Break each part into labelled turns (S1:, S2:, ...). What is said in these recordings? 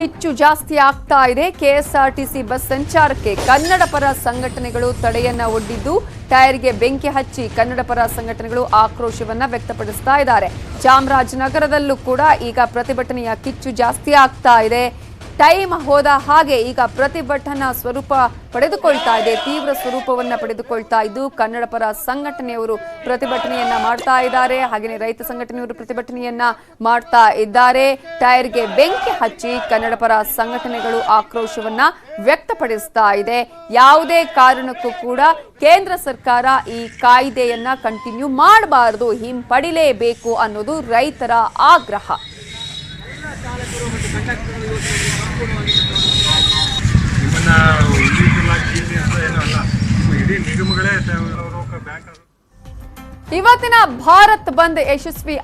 S1: ಹೆಚ್ಚು ಜಾಸ್ತಿ ಆಗ್ತಾ ಇದೆ. ಕೆಎಸ್ಆರ್ಟಿಸಿ ಬಸ್ ಸಂಚಾರಕ್ಕೆ ಕನ್ನಡ ಪರ ಸಂಘಟನೆಗಳು ತಡೆಯನ್ನ ಒಡ್ಡಿದ್ದು ಟೈರ್ಗೆ ಬೆಂಕಿ ಹಚ್ಚಿ ಕನ್ನಡ ಪರ ಸಂಘಟನೆಗಳು ಆಕ್ರೋಶವನ್ನ ವ್ಯಕ್ತಪಡಿಸ್ತಾ ಇದ್ದಾರೆ. ಚಾಮರಾಜನಗರದಲ್ಲೂ ಕೂಡ ಈಗ ಪ್ರತಿಭಟನೆಯ ಕಿಚ್ಚು ಜಾಸ್ತಿ ಆಗ್ತಾ ಇದೆ. ಟೈಮ್ ಹೋದ ಹಾಗೆ ಈಗ ಪ್ರತಿಭಟನಾ ಸ್ವರೂಪ ಪಡೆದುಕೊಳ್ತಾ ಇದೆ, ತೀವ್ರ ಸ್ವರೂಪವನ್ನ ಪಡೆದುಕೊಳ್ತಾ ಇದ್ದು ಕನ್ನಡ ಪರ ಸಂಘಟನೆಯವರು ಪ್ರತಿಭಟನೆಯನ್ನ ಮಾಡ್ತಾ ಇದ್ದಾರೆ. ಹಾಗೆಯೇ ರೈತ ಸಂಘಟನೆಯವರು ಪ್ರತಿಭಟನೆಯನ್ನ ಮಾಡ್ತಾ ಇದ್ದಾರೆ. ಟೈರ್ಗೆ ಬೆಂಕಿ ಹಚ್ಚಿ ಕನ್ನಡ ಪರ ಸಂಘಟನೆಗಳು ಆಕ್ರೋಶವನ್ನ ವ್ಯಕ್ತಪಡಿಸ್ತಾ ಇದೆ. ಯಾವುದೇ ಕಾರಣಕ್ಕೂ ಕೂಡ ಕೇಂದ್ರ ಸರ್ಕಾರ ಈ ಕಾಯ್ದೆಯನ್ನ ಕಂಟಿನ್ಯೂ ಮಾಡಬಾರದು, ಹಿಂಪಡಿಲೇಬೇಕು ಅನ್ನೋದು ರೈತರ ಆಗ್ರಹ. ಇವತ್ತಿನ ಭಾರತ್ ಬಂದ್ ಯಶಸ್ವಿ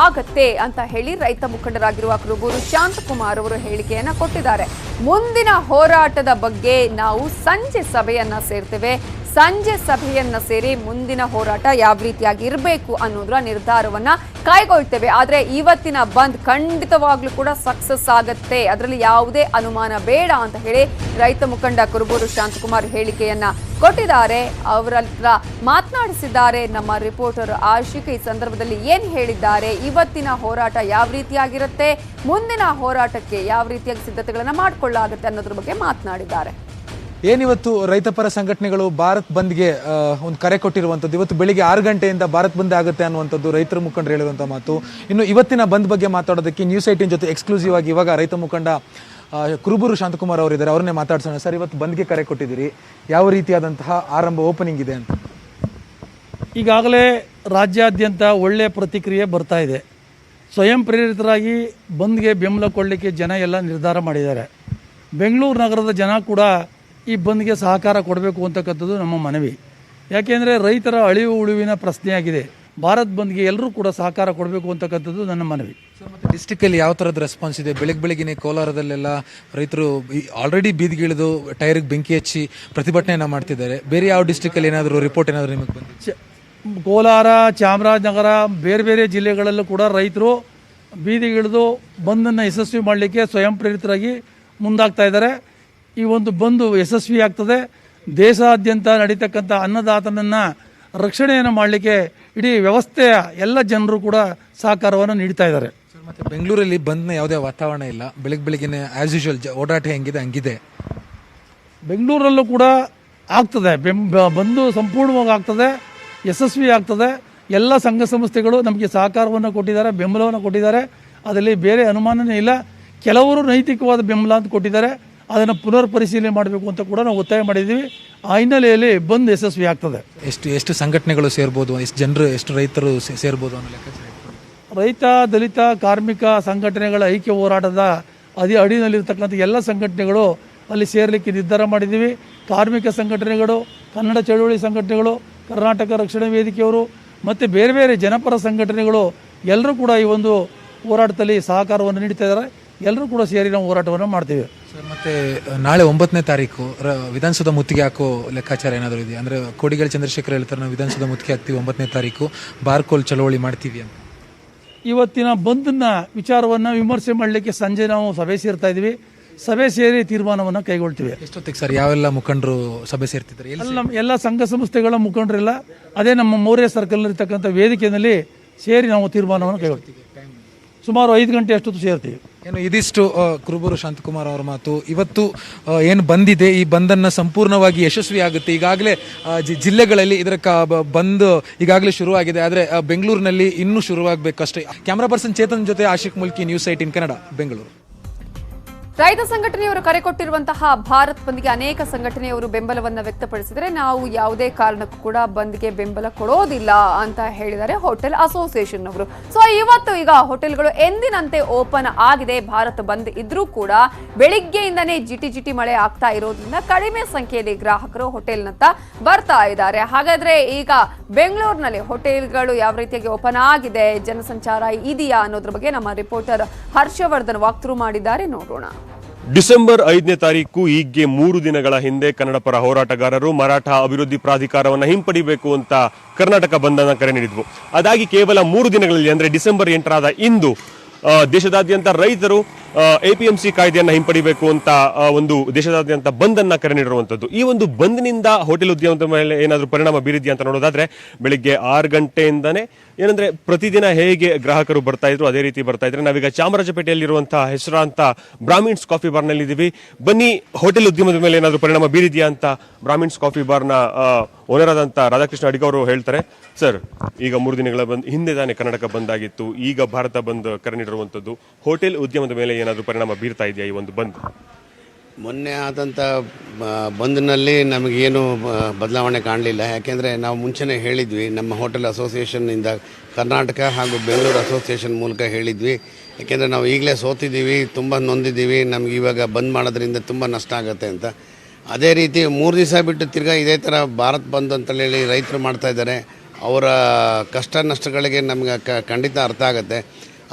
S1: ಆಗತ್ತೆ ಅಂತ ಹೇಳಿ ರೈತ ಮುಖಂಡರಾಗಿರುವ ಕುರುಬೂರು ಶಾಂತಕುಮಾರ್ ಅವರು ಹೇಳಿಕೆಯನ್ನ ಕೊಟ್ಟಿದ್ದಾರೆ. ಮುಂದಿನ ಹೋರಾಟದ ಬಗ್ಗೆ ನಾವು ಸಂಜೆ ಸಭೆಯನ್ನ ಸೇರ್ತೇವೆ, ಸಂಜೆ ಸಭೆಯನ್ನ ಸೇರಿ ಮುಂದಿನ ಹೋರಾಟ ಯಾವ ರೀತಿಯಾಗಿ ಇರಬೇಕು ಅನ್ನೋದ್ರ ನಿರ್ಧಾರವನ್ನ ಕೈಗೊಳ್ತೇವೆ. ಆದ್ರೆ ಇವತ್ತಿನ ಬಂದ್ ಖಂಡಿತವಾಗ್ಲೂ ಕೂಡ ಸಕ್ಸಸ್ ಆಗತ್ತೆ, ಅದರಲ್ಲಿ ಯಾವುದೇ ಅನುಮಾನ ಬೇಡ ಅಂತ ಹೇಳಿ ರೈತ ಮುಖಂಡ ಕುರುಬೂರು ಶಾಂತಕುಮಾರ್ ಹೇಳಿಕೆಯನ್ನ ಕೊಟ್ಟಿದ್ದಾರೆ. ಅವರ ಹತ್ರ ಮಾತನಾಡಿಸಿದ್ದಾರೆ ನಮ್ಮ ರಿಪೋರ್ಟರ್ ಆಶಿಕ್. ಈ ಸಂದರ್ಭದಲ್ಲಿ ಏನ್ ಹೇಳಿದ್ದಾರೆ, ಇವತ್ತಿನ ಹೋರಾಟ ಯಾವ ರೀತಿಯಾಗಿರುತ್ತೆ, ಮುಂದಿನ ಹೋರಾಟಕ್ಕೆ ಯಾವ ರೀತಿಯಾಗಿ ಸಿದ್ಧತೆಗಳನ್ನ ಮಾಡಿಕೊಳ್ಳಾಗುತ್ತೆ ಅನ್ನೋದ್ರ ಬಗ್ಗೆ ಮಾತನಾಡಿದ್ದಾರೆ.
S2: ಏನಿವತ್ತು ರೈತ ಪರ ಸಂಘಟನೆಗಳು ಭಾರತ್ ಬಂದ್ಗೆ ಒಂದು ಕರೆ ಕೊಟ್ಟಿರುವಂಥದ್ದು, ಇವತ್ತು ಬೆಳಿಗ್ಗೆ 6 ಗಂಟೆಯಿಂದ ಭಾರತ್ ಬಂದ್ ಆಗುತ್ತೆ ಅನ್ನುವಂಥದ್ದು ರೈತರ ಮುಖಂಡರು ಹೇಳಿರುವಂಥ ಮಾತು. ಇನ್ನು ಇವತ್ತಿನ ಬಂದ್ ಬಗ್ಗೆ ಮಾತಾಡೋದಕ್ಕೆ ನ್ಯೂಸ್ 18 ಜೊತೆ ಎಕ್ಸ್ಕ್ಲೂಸಿವ್ ಆಗಿ ಇವಾಗ ರೈತ ಮುಖಂಡ ಕುರುಬೂರು ಶಾಂತಕುಮಾರ್ ಅವರಿದ್ದಾರೆ, ಅವ್ರನ್ನೇ ಮಾತಾಡ್ಸೋಣ. ಸರ್, ಇವತ್ತು ಬಂದ್ಗೆ ಕರೆ ಕೊಟ್ಟಿದ್ದೀರಿ, ಯಾವ ರೀತಿಯಾದಂತಹ ಆರಂಭ ಓಪನಿಂಗ್ ಇದೆ ಅಂತ?
S3: ಈಗಾಗಲೇ ರಾಜ್ಯಾದ್ಯಂತ ಒಳ್ಳೆಯ ಪ್ರತಿಕ್ರಿಯೆ ಬರ್ತಾ ಇದೆ. ಸ್ವಯಂ ಪ್ರೇರಿತರಾಗಿ ಬಂದ್ಗೆ ಬೆಂಬಲ ಕೊಡಲಿಕ್ಕೆ ಜನ ಎಲ್ಲ ನಿರ್ಧಾರ ಮಾಡಿದ್ದಾರೆ. ಬೆಂಗಳೂರು ನಗರದ ಜನ ಕೂಡ ಈ ಬಂದ್ಗೆ ಸಹಕಾರ ಕೊಡಬೇಕು ಅಂತಕ್ಕಂಥದ್ದು ನಮ್ಮ ಮನವಿ. ಯಾಕೆಂದರೆ ರೈತರ ಅಳಿವು ಉಳಿವಿನ ಪ್ರಶ್ನೆಯಾಗಿದೆ. ಭಾರತ್ ಬಂದ್ಗೆ ಎಲ್ಲರೂ ಕೂಡ ಸಹಕಾರ ಕೊಡಬೇಕು ಅಂತಕ್ಕಂಥದ್ದು ನನ್ನ ಮನವಿ.
S2: ಡಿಸ್ಟಿಕಲ್ಲಿ ಯಾವ ಥರದ ರೆಸ್ಪಾನ್ಸ್ ಇದೆ? ಬೆಳಗ್ಗೆ ಕೋಲಾರದಲ್ಲೆಲ್ಲ ರೈತರು ಆಲ್ರೆಡಿ ಬೀದಿಗಿಳಿದು ಟೈರ್ಗೆ ಬೆಂಕಿ ಹಚ್ಚಿ ಪ್ರತಿಭಟನೆಯನ್ನು ಮಾಡ್ತಿದ್ದಾರೆ. ಬೇರೆ ಯಾವ ಡಿಸ್ಟಿಕಲ್ಲಿ ಏನಾದರೂ ರಿಪೋರ್ಟ್ ಏನಾದರೂ ನಿಮಗೆ ಬಂದಿದೆ?
S3: ಕೋಲಾರ, ಚಾಮರಾಜನಗರ, ಬೇರೆ ಬೇರೆ ಜಿಲ್ಲೆಗಳಲ್ಲೂ ಕೂಡ ರೈತರು ಬೀದಿಗಿಳಿದು ಬಂದನ್ನು ಯಶಸ್ವಿ ಮಾಡಲಿಕ್ಕೆ ಸ್ವಯಂ ಪ್ರೇರಿತರಾಗಿ ಮುಂದಾಗ್ತಾ ಇದ್ದಾರೆ. ಈ ಒಂದು ಬಂದು ಯಶಸ್ವಿ ಆಗ್ತದೆ. ದೇಶಾದ್ಯಂತ ನಡೀತಕ್ಕಂಥ ಅನ್ನದಾತನನ್ನು ರಕ್ಷಣೆಯನ್ನು ಮಾಡಲಿಕ್ಕೆ ಇಡೀ ವ್ಯವಸ್ಥೆಯ ಎಲ್ಲ ಜನರು ಕೂಡ ಸಹಕಾರವನ್ನು ನೀಡ್ತಾ ಇದ್ದಾರೆ.
S2: ಮತ್ತು ಬೆಂಗಳೂರಲ್ಲಿ ಬಂದ್ನ ಯಾವುದೇ ವಾತಾವರಣ ಇಲ್ಲ, ಬೆಳಗ್ಗೆನೇ ಆ್ಯಸ್ ಯೂಶುವಲ್ ಓಡಾಟ ಹೆಂಗಿದೆ ಹಂಗಿದೆ.
S3: ಬೆಂಗಳೂರಲ್ಲೂ ಕೂಡ ಆಗ್ತದೆ, ಬಂದು ಸಂಪೂರ್ಣವಾಗಿ ಆಗ್ತದೆ, ಯಶಸ್ವಿ ಆಗ್ತದೆ. ಎಲ್ಲ ಸಂಘ ಸಂಸ್ಥೆಗಳು ನಮಗೆ ಸಹಕಾರವನ್ನು ಕೊಟ್ಟಿದ್ದಾರೆ, ಬೆಂಬಲವನ್ನು ಕೊಟ್ಟಿದ್ದಾರೆ. ಅದರಲ್ಲಿ ಬೇರೆ ಅನುಮಾನನೇ ಇಲ್ಲ. ಕೆಲವರು ನೈತಿಕವಾದ ಬೆಂಬಲ ಅಂತ ಕೊಟ್ಟಿದ್ದಾರೆ, ಅದನ್ನು ಪುನರ್ ಪರಿಶೀಲನೆ ಮಾಡಬೇಕು ಅಂತ ಕೂಡ ನಾವು ಒತ್ತಾಯ ಮಾಡಿದ್ದೀವಿ. ಆ ಹಿನ್ನೆಲೆಯಲ್ಲಿ ಬಂದ್ ಯಶಸ್ವಿ ಆಗ್ತದೆ.
S2: ಎಷ್ಟು ಸಂಘಟನೆಗಳು ಸೇರ್ಬೋದು, ಎಷ್ಟು ಜನರು, ಎಷ್ಟು ರೈತರು ಸೇರ್ಬೋದು ಅನ್ನೋ ಲೆಕ್ಕಾಚಾರ?
S3: ರೈತ, ದಲಿತ, ಕಾರ್ಮಿಕ ಸಂಘಟನೆಗಳ ಐಕ್ಯ ಹೋರಾಟದ ಅಡಿನಲ್ಲಿರ್ತಕ್ಕಂಥ ಎಲ್ಲ ಸಂಘಟನೆಗಳು ಅಲ್ಲಿ ಸೇರಲಿಕ್ಕೆ ನಿರ್ಧಾರ ಮಾಡಿದ್ದೀವಿ. ಕಾರ್ಮಿಕ ಸಂಘಟನೆಗಳು, ಕನ್ನಡ ಚಳವಳಿ ಸಂಘಟನೆಗಳು, ಕರ್ನಾಟಕ ರಕ್ಷಣಾ ವೇದಿಕೆಯವರು ಮತ್ತು ಬೇರೆ ಬೇರೆ ಜನಪರ ಸಂಘಟನೆಗಳು ಎಲ್ಲರೂ ಕೂಡ ಈ ಒಂದು ಹೋರಾಟದಲ್ಲಿ ಸಹಕಾರವನ್ನು ನೀಡ್ತಾ ಇದ್ದಾರೆ. ಎಲ್ಲರೂ ಕೂಡ ಸೇರಿ ನಾವು ಹೋರಾಟವನ್ನು ಮಾಡ್ತೀವಿ.
S2: ಸರ್, ಮತ್ತೆ ನಾಳೆ 9ನೇ ತಾರೀಕು ವಿಧಾನಸೌಧ ಮುತ್ತಿಗೆ ಹಾಕೋ ಲೆಕ್ಕಾಚಾರ ಏನಾದರೂ ಇದೆಯಾ? ಅಂದರೆ ಕೋಡಿಗಲ್ ಚಂದ್ರಶೇಖರ್ ಹೇಳ್ತಾರೆ, ನಾವು ವಿಧಾನಸೌಧ ಮುತ್ತಿಗೆ ಹಾಕ್ತೀವಿ 9ನೇ ತಾರೀಕು, ಬಾರ್ಕೋಲ್ ಚಳವಳಿ ಮಾಡ್ತೀವಿ ಅಂತ.
S3: ಇವತ್ತಿನ ಬಂದನ್ನ ವಿಚಾರವನ್ನು ವಿಮರ್ಶೆ ಮಾಡಲಿಕ್ಕೆ ಸಂಜೆ ನಾವು ಸಭೆ ಸೇರ್ತಾ ಇದ್ದೀವಿ. ಸಭೆ ಸೇರಿ ತೀರ್ಮಾನವನ್ನು ಕೈಗೊಳ್ತೀವಿ.
S2: ಎಷ್ಟೊತ್ತಿಗೆ ಸರ್? ಯಾವೆಲ್ಲ ಮುಖಂಡರು ಸಭೆ ಸೇರ್ತಿದ್ದಾರೆ?
S3: ಎಲ್ಲ ಸಂಘ ಸಂಸ್ಥೆಗಳ ಮುಖಂಡರೆಲ್ಲ ಅದೇ ನಮ್ಮ ಮೌರ್ಯ ಸರ್ಕಲ್ ಇರ್ತಕ್ಕಂಥ ವೇದಿಕೆಯಲ್ಲಿ ಸೇರಿ ನಾವು ತೀರ್ಮಾನವನ್ನು ಕೈಗೊಳ್ತೀವಿ. ಸುಮಾರು 5 ಗಂಟೆ ಅಷ್ಟೊತ್ತು ಸೇರ್ತೀವಿ.
S2: ಏನು ಇದಿಷ್ಟು ಕುರುಬೂರು ಶಾಂತಕುಮಾರ್ ಅವರ ಮಾತು. ಇವತ್ತು ಏನು ಬಂದಿದೆ, ಈ ಬಂದನ್ನು ಸಂಪೂರ್ಣವಾಗಿ ಯಶಸ್ವಿ ಆಗುತ್ತೆ. ಈಗಾಗಲೇ ಜಿಲ್ಲೆಗಳಲ್ಲಿ ಇದರ ಬಂದ್ ಈಗಾಗಲೇ ಶುರುವಾಗಿದೆ, ಆದರೆ ಬೆಂಗಳೂರಿನಲ್ಲಿ ಇನ್ನೂ ಶುರುವಾಗಬೇಕಷ್ಟೇ. ಕ್ಯಾಮರಾ ಪರ್ಸನ್ ಚೇತನ್ ಜೊತೆ ಆಶಿಕ್ ಮುಲ್ಕಿ, ನ್ಯೂಸ್ 18 ಕನ್ನಡ, ಬೆಂಗಳೂರು.
S1: ರೈತ ಸಂಘಟನೆಯವರು ಕರೆ ಕೊಟ್ಟಿರುವಂತಹ ಭಾರತ್ ಬಂದ್ಗೆ ಅನೇಕ ಸಂಘಟನೆಯವರು ಬೆಂಬಲವನ್ನ ವ್ಯಕ್ತಪಡಿಸಿದರೆ, ನಾವು ಯಾವುದೇ ಕಾರಣಕ್ಕೂ ಕೂಡ ಬಂದ್ಗೆ ಬೆಂಬಲ ಕೊಡೋದಿಲ್ಲ ಅಂತ ಹೇಳಿದ್ದಾರೆ ಹೋಟೆಲ್ ಅಸೋಸಿಯೇಷನ್ ಅವರು. ಸೊ ಇವತ್ತು ಈಗ ಹೋಟೆಲ್ಗಳು ಎಂದಿನಂತೆ ಓಪನ್ ಆಗಿದೆ. ಭಾರತ್ ಬಂದ್ ಇದ್ರೂ ಕೂಡ ಬೆಳಿಗ್ಗೆಯಿಂದನೇ ಜಿಟಿ ಮಳೆ ಆಗ್ತಾ ಇರೋದ್ರಿಂದ ಕಡಿಮೆ ಸಂಖ್ಯೆಯಲ್ಲಿ ಗ್ರಾಹಕರು ಹೋಟೆಲ್ನತ್ತ ಬರ್ತಾ ಇದ್ದಾರೆ. ಹಾಗಾದ್ರೆ ಈಗ ಬೆಂಗಳೂರಿನಲ್ಲಿ ಹೋಟೆಲ್ಗಳು ಯಾವ ರೀತಿಯಾಗಿ ಓಪನ್ ಆಗಿದೆ, ಜನಸಂಚಾರ ಇದೆಯಾ ಅನ್ನೋದ್ರ ಬಗ್ಗೆ ನಮ್ಮ ರಿಪೋರ್ಟರ್ ಹರ್ಷವರ್ಧನ್ ವಾಕ್ಥ್ರೂ ಮಾಡಿದ್ದಾರೆ, ನೋಡೋಣ.
S4: ಡಿಸೆಂಬರ್ 5ನೇ ತಾರೀಕು ಈಗ್ಗೆ 3 ದಿನಗಳ ಹಿಂದೆ ಕನ್ನಡ ಪರ ಹೋರಾಟಗಾರರು ಮರಾಠ ಅಭಿವೃದ್ಧಿ ಪ್ರಾಧಿಕಾರವನ್ನು ಹಿಂಪಡಿಬೇಕು ಅಂತ ಕರ್ನಾಟಕ ಬಂಧನ ಕರೆ ನೀಡಿದ್ವು. ಅದಾಗಿ ಕೇವಲ 3 ದಿನಗಳಲ್ಲಿ ಅಂದರೆ ಡಿಸೆಂಬರ್ 8ರ ಇಂದು ದೇಶದಾದ್ಯಂತ ರೈತರು APMC ಕಾಯ್ದೆಯನ್ನ ಹಿಂಪಡಿಬೇಕು ಅಂತ ಒಂದು ದೇಶದಾದ್ಯಂತ ಬಂದ್ ಅನ್ನ ಕರೆ ನೀಡಿರುವಂತದ್ದು. ಈ ಒಂದು ಬಂದ್ನಿಂದ ಹೋಟೆಲ್ ಉದ್ಯಮದ ಮೇಲೆ ಏನಾದರೂ ಪರಿಣಾಮ ಬೀರಿದ್ಯಾ ಅಂತ ನೋಡೋದಾದ್ರೆ ಬೆಳಿಗ್ಗೆ 6 ಗಂಟೆಯಿಂದಾನೇ ಏನಂದ್ರೆ ಪ್ರತಿದಿನ ಹೇಗೆ ಗ್ರಾಹಕರು ಬರ್ತಾ ಇದ್ರು ಅದೇ ರೀತಿ ಬರ್ತಾ ಇದ್ರೆ. ನಾವೀಗ ಚಾಮರಾಜಪೇಟೆಯಲ್ಲಿರುವಂತಹ ಹೆಸರಾಂತ ಬ್ರಾಹ್ಮಿನ್ಸ್ ಕಾಫಿ ಬಾರ್ನಲ್ಲಿ ಇದ್ದೀವಿ. ಬನ್ನಿ, ಹೋಟೆಲ್ ಉದ್ಯಮದ ಮೇಲೆ ಏನಾದರೂ ಪರಿಣಾಮ ಬೀರಿದ್ಯಾ ಅಂತ ಬ್ರಾಹ್ಮಿನ್ಸ್ ಕಾಫಿ ಬಾರ್ನ ಓನರ್ ಆದಂತ ರಾಧಾಕೃಷ್ಣ ಅಡಿಗ ಅವರು ಹೇಳ್ತಾರೆ. ಸರ್, ಈಗ 3 ದಿನಗಳ ಹಿಂದೆ ತಾನೇ ಕರ್ನಾಟಕ ಬಂದ್ ಆಗಿತ್ತು, ಈಗ ಭಾರತ ಬಂದ್ ಕರೆ ನೀಡಿರುವಂತದ್ದು. ಹೋಟೆಲ್ ಉದ್ಯಮದ ಮೇಲೆ ಏನಾದರೂ ಪರಿಣಾಮ ಬೀರ್ತಾ ಇದೆಯಾ ಈ ಒಂದು ಬಂದ್?
S5: ಮೊನ್ನೆ ಆದಂಥ ಬಂದ್ನಲ್ಲಿ ನಮಗೇನು ಬದಲಾವಣೆ ಕಾಣಲಿಲ್ಲ. ಯಾಕೆಂದರೆ ನಾವು ಮುಂಚೆನೇ ಹೇಳಿದ್ವಿ, ನಮ್ಮ ಹೋಟೆಲ್ ಅಸೋಸಿಯೇಷನ್ನಿಂದ ಕರ್ನಾಟಕ ಹಾಗೂ ಬೆಂಗಳೂರು ಅಸೋಸಿಯೇಷನ್ ಮೂಲಕ ಹೇಳಿದ್ವಿ. ಯಾಕೆಂದರೆ ನಾವು ಈಗಲೇ ಸೋತಿದ್ದೀವಿ, ತುಂಬ ನೊಂದಿದ್ದೀವಿ, ನಮ್ಗೆ ಇವಾಗ ಬಂದ್ ಮಾಡೋದ್ರಿಂದ ತುಂಬ ನಷ್ಟ ಆಗುತ್ತೆ ಅಂತ. ಅದೇ ರೀತಿ 3 ದಿವಸ ಬಿಟ್ಟು ತಿರ್ಗಾ ಇದೇ ಥರ ಭಾರತ್ ಬಂದ್ ಅಂತೇಳಿ ರೈತರು ಮಾಡ್ತಾಯಿದ್ದಾರೆ. ಅವರ ಕಷ್ಟ ನಷ್ಟಗಳಿಗೆ ನಮ್ಗೆ ಖಂಡಿತ ಅರ್ಥ ಆಗುತ್ತೆ.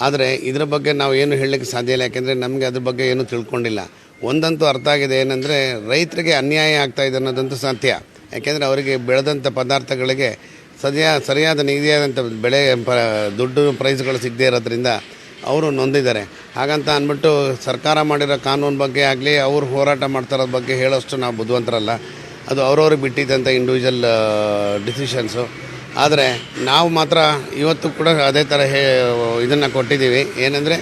S5: ಆದರೆ ಇದರ ಬಗ್ಗೆ ನಾವು ಏನು ಹೇಳಲಿಕ್ಕೆ ಸಾಧ್ಯ ಇಲ್ಲ, ಯಾಕೆಂದರೆ ನಮಗೆ ಅದ್ರ ಬಗ್ಗೆ ಏನೂ ತಿಳ್ಕೊಂಡಿಲ್ಲ. ಒಂದಂತೂ ಅರ್ಥ ಆಗಿದೆ, ಏನಂದರೆ ರೈತರಿಗೆ ಅನ್ಯಾಯ ಆಗ್ತಾಯಿದೆ ಅನ್ನೋದಂತೂ ಸತ್ಯ. ಯಾಕೆಂದರೆ ಅವರಿಗೆ ಬೆಳೆದಂಥ ಪದಾರ್ಥಗಳಿಗೆ ಸರಿಯಾದ ನಿಗದಿಯಾದಂಥ ಬೆಳೆ ದುಡ್ಡು ಪ್ರೈಸ್ಗಳು ಸಿಗದೇ ಇರೋದ್ರಿಂದ ಅವರು ನೊಂದಿದ್ದಾರೆ. ಹಾಗಂತ ಅಂದ್ಬಿಟ್ಟು ಸರ್ಕಾರ ಮಾಡಿರೋ ಕಾನೂನು ಬಗ್ಗೆ ಆಗಲಿ, ಅವರು ಹೋರಾಟ ಮಾಡ್ತಾರೋದ್ರ ಬಗ್ಗೆ ಹೇಳೋಷ್ಟು ನಾವು ಬುದ್ಧಿವಂತರಲ್ಲ. ಅದು ಅವ್ರವ್ರಿಗೆ ಬಿಟ್ಟಿದ್ದಂಥ ಇಂಡಿವಿಜುವಲ್ ಡಿಸಿಷನ್ಸು. ಆದರೆ ನಾವು ಮಾತ್ರ ಇವತ್ತು ಕೂಡ ಅದೇ ಥರ ಇದನ್ನು ಕೊಟ್ಟಿದ್ದೀವಿ. ಏನಂದರೆ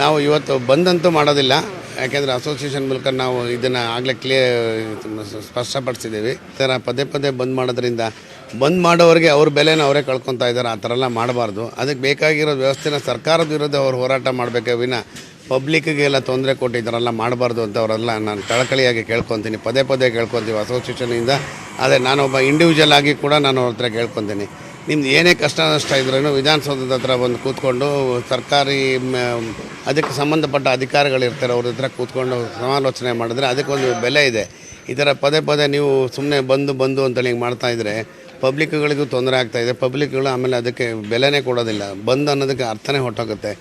S5: ನಾವು ಇವತ್ತು ಬಂದಂತೂ ಮಾಡೋದಿಲ್ಲ, ಯಾಕೆಂದರೆ ಅಸೋಸಿಯೇಷನ್ ಮೂಲಕ ನಾವು ಇದನ್ನು ಆಗಲೇ ಸ್ಪಷ್ಟಪಡಿಸಿದ್ದೀವಿ. ಈ ಥರ ಪದೇ ಪದೇ ಬಂದ್ ಮಾಡೋದ್ರಿಂದ ಬಂದ್ ಮಾಡೋರಿಗೆ ಅವ್ರ ಬೆಲೆನ ಅವರೇ ಕಳ್ಕೊತಾ ಇದ್ದಾರೆ. ಆ ಥರ ಎಲ್ಲ ಮಾಡಬಾರ್ದು. ಅದಕ್ಕೆ ಬೇಕಾಗಿರೋ ವ್ಯವಸ್ಥೆನ ಸರ್ಕಾರದ ವಿರುದ್ಧ ಅವ್ರು ಹೋರಾಟ ಮಾಡಬೇಕೇ ವಿನ ಪಬ್ಲಿಕ್ಗೆಲ್ಲ ತೊಂದರೆ ಕೊಟ್ಟಿದ್ದಾರಲ್ಲ ಮಾಡಬಾರ್ದು ಅಂತ ಅವರೆಲ್ಲ ನಾನು ಕಳಕಳಿಯಾಗಿ ಕೇಳ್ಕೊತೀನಿ, ಪದೇ ಪದೇ ಕೇಳ್ಕೊತೀವಿ ಅಸೋಸಿಯೇಷನಿಂದ. ಆದರೆ ನಾನೊಬ್ಬ ಇಂಡಿವಿಜುವಲ್ ಆಗಿ ಕೂಡ ನಾನು ಅವ್ರ ಹತ್ರ ಕೇಳ್ಕೊತೀನಿ, ನಿಮ್ದು ಏನೇ ಕಷ್ಟ ನಷ್ಟ ಇದ್ರೂ ವಿಧಾನಸೌಧದ ಹತ್ರ ಬಂದು ಕೂತ್ಕೊಂಡು ಸರ್ಕಾರಿ ಅದಕ್ಕೆ ಸಂಬಂಧಪಟ್ಟ ಅಧಿಕಾರಿಗಳಿರ್ತಾರೆ, ಅವ್ರ ಹತ್ರ ಕೂತ್ಕೊಂಡು ಸಮಾಲೋಚನೆ ಮಾಡಿದ್ರೆ ಅದಕ್ಕೊಂದು ಬೆಲೆ ಇದೆ. ಈ ಥರ ಪದೇ ಪದೇ ನೀವು ಸುಮ್ಮನೆ ಬಂದು ಅಂತೇಳಿ ಹಿಂಗೆ ಮಾಡ್ತಾಯಿದ್ರೆ ಪಬ್ಲಿಕ್ಗಳಿಗೂ ತೊಂದರೆ ಆಗ್ತಾಯಿದೆ. ಪಬ್ಲಿಕ್ಗಳು ಆಮೇಲೆ ಅದಕ್ಕೆ ಬೆಲೆನೇ ಕೊಡೋದಿಲ್ಲ. ಬಂದ್ ಅನ್ನೋದಕ್ಕೆ ಅರ್ಥನೇ ಹೊಟ್ಟೋಗುತ್ತೆ.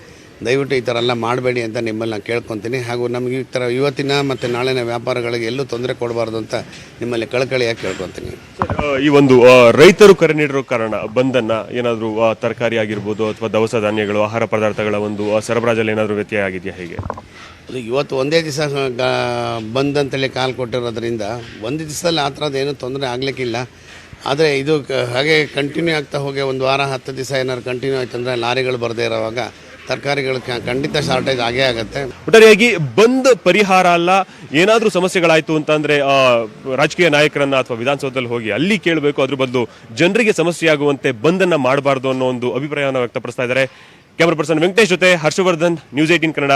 S5: ದಯವಿಟ್ಟು ಈ ಥರ ಎಲ್ಲ ಮಾಡಬೇಡಿ ಅಂತ ನಿಮ್ಮಲ್ಲಿ ನಾನು ಕೇಳ್ಕೊತೀನಿ. ಹಾಗೂ ನಮಗೆ ಈ ಥರ ಇವತ್ತಿನ ಮತ್ತು ನಾಳಿನ ವ್ಯಾಪಾರಗಳಿಗೆ ಎಲ್ಲೂ ತೊಂದರೆ ಕೊಡಬಾರ್ದು ಅಂತ ನಿಮ್ಮಲ್ಲಿ ಕಳಕಳಿಯಾಗಿ ಕೇಳ್ಕೊತೀನಿ.
S4: ಈ ಒಂದು ರೈತರು ಕರೆ ನೀಡಿರೋ ಕಾರಣ ಬಂದನ್ನ ಏನಾದರೂ ತರಕಾರಿ ಆಗಿರ್ಬೋದು ಅಥವಾ ದವಸ ಧಾನ್ಯಗಳು, ಆಹಾರ ಪದಾರ್ಥಗಳ ಒಂದು ಸರಬರಾಜಲ್ಲಿ ಏನಾದರೂ ವ್ಯತ್ಯಯ ಆಗಿದೆಯಾ? ಹೇಗೆ
S5: ಅದು ಇವತ್ತು ಒಂದೇ ದಿವಸ ಬಂದಂತೇಳಿ ಕಾಲು ಕೊಟ್ಟಿರೋದ್ರಿಂದ ಒಂದು ದಿವಸದಲ್ಲಿ ಆ ಥರದ್ದು ಏನೂ ತೊಂದರೆ ಆಗಲಿಕ್ಕಿಲ್ಲ. ಆದರೆ ಇದು ಹಾಗೆ ಕಂಟಿನ್ಯೂ ಆಗ್ತಾ ಹೋಗಿ 1 ವಾರ 10 ದಿವಸ ಏನಾದ್ರು ಕಂಟಿನ್ಯೂ ಆಯ್ತು ಅಂದರೆ ಲಾರಿಗಳು ಬರದೇ ಇರೋವಾಗ ತರಕಾರಿಗಳು ಖಂಡಿತ ಶಾರ್ಟೇಜ್ ಆಗೇ ಆಗುತ್ತೆ.
S4: ಒಟ್ಟಾರೆಯಾಗಿ ಬಂದ್ ಪರಿಹಾರ ಅಲ್ಲ. ಏನಾದರೂ ಸಮಸ್ಯೆಗಳಾಯಿತು ಅಂತಂದ್ರೆ ರಾಜಕೀಯ ನಾಯಕರನ್ನ ಅಥವಾ ವಿಧಾನಸೌಧದಲ್ಲಿ ಹೋಗಿ ಅಲ್ಲಿ ಕೇಳಬೇಕು, ಅದ್ರ ಬದಲು ಜನರಿಗೆ ಸಮಸ್ಯೆ ಆಗುವಂತೆ ಬಂದನ್ನ ಮಾಡಬಾರ್ದು ಅನ್ನೋ ಒಂದು ಅಭಿಪ್ರಾಯವನ್ನು ವ್ಯಕ್ತಪಡಿಸ್ತಾ ಇದ್ದಾರೆ. ಕ್ಯಾಮರಾ ಪರ್ಸನ್ ವೆಂಕಟೇಶ್ ಜೊತೆ ಹರ್ಷವರ್ಧನ್, ನ್ಯೂಸ್ 18 ಕನ್ನಡ.